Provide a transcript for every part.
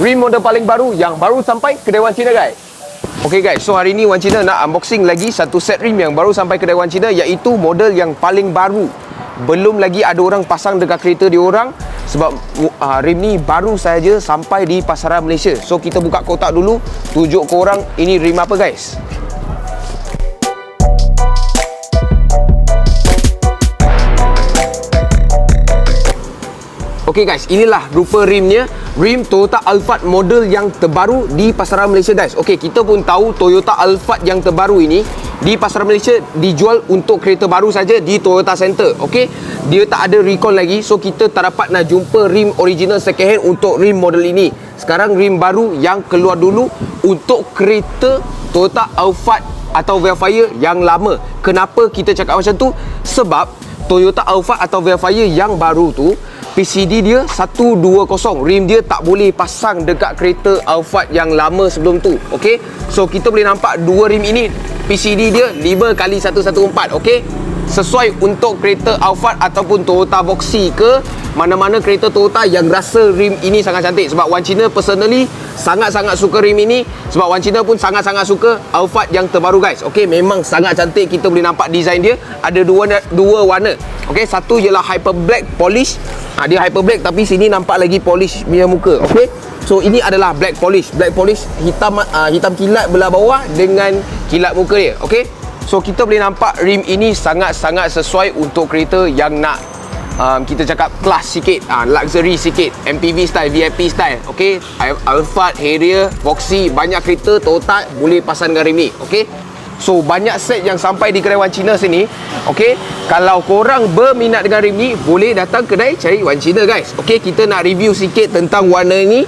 rim model paling baru yang baru sampai kedai Wan Cina, guys. Okay guys, so hari ni Wan Cina nak unboxing lagi satu set rim yang baru sampai kedai Wan Cina, iaitu model yang paling baru. Belum lagi ada orang pasang dekat kereta diorang, sebab rim ni baru saja sampai di pasaran Malaysia. So kita buka kotak dulu, tunjuk korang ini rim apa, guys. Okay guys, inilah rupa rimnya. Rim Toyota Alphard model yang terbaru di pasaran Malaysia, guys. Okay, kita pun tahu Toyota Alphard yang terbaru ini di pasaran Malaysia dijual untuk kereta baru saja di Toyota Center. Okay, dia tak ada recall lagi. So kita tak dapat nak jumpa rim original second hand untuk rim model ini. Sekarang rim baru yang keluar dulu untuk kereta Toyota Alphard atau Velfire yang lama. Kenapa kita cakap macam tu? Sebab Toyota Alphard atau Velfire yang baru tu, PCD dia 120. Rim dia tak boleh pasang dekat kereta Alphard yang lama sebelum tu. Okay, so kita boleh nampak dua rim ini, PCD dia 5x114. Okay, sesuai untuk kereta Alphard ataupun Toyota Voxy ke mana-mana kereta Toyota yang rasa rim ini sangat cantik. Sebab Wan Cina personally sangat-sangat suka rim ini. Sebab Wan Cina pun sangat-sangat suka Alphard yang terbaru, guys. Okay, memang sangat cantik. Kita boleh nampak design dia ada dua warna. Okay, satu ialah hyper black polish. Dia hyper black tapi sini nampak lagi polish punya muka. Okay, so ini adalah black polish. Black polish hitam kilat belah bawah dengan kilat muka dia. Okay, so kita boleh nampak rim ini sangat-sangat sesuai untuk kereta yang nak kita cakap kelas sikit, luxury sikit, MPV style, VIP style. Okay, Alphard, Harrier, Voxy, banyak kereta Toyota boleh pasang dengan rim ni. Okay, so banyak set yang sampai di kedai Wan Cina sini. Okay, kalau korang berminat dengan rim ni, boleh datang kedai cari Wan Cina, guys. Okay, kita nak review sikit tentang warna ni,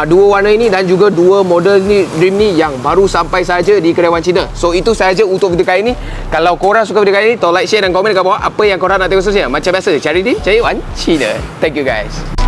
dua warna ini dan juga dua model ni, rim ni yang baru sampai saja di kedai Wan Cina. So itu sahaja untuk video kali ini. Kalau korang suka video kali ini, tolong like, share dan komen dekat bawah apa yang korang nak tengok seterusnya. Macam biasa, cari Wan Cina. Thank you, guys.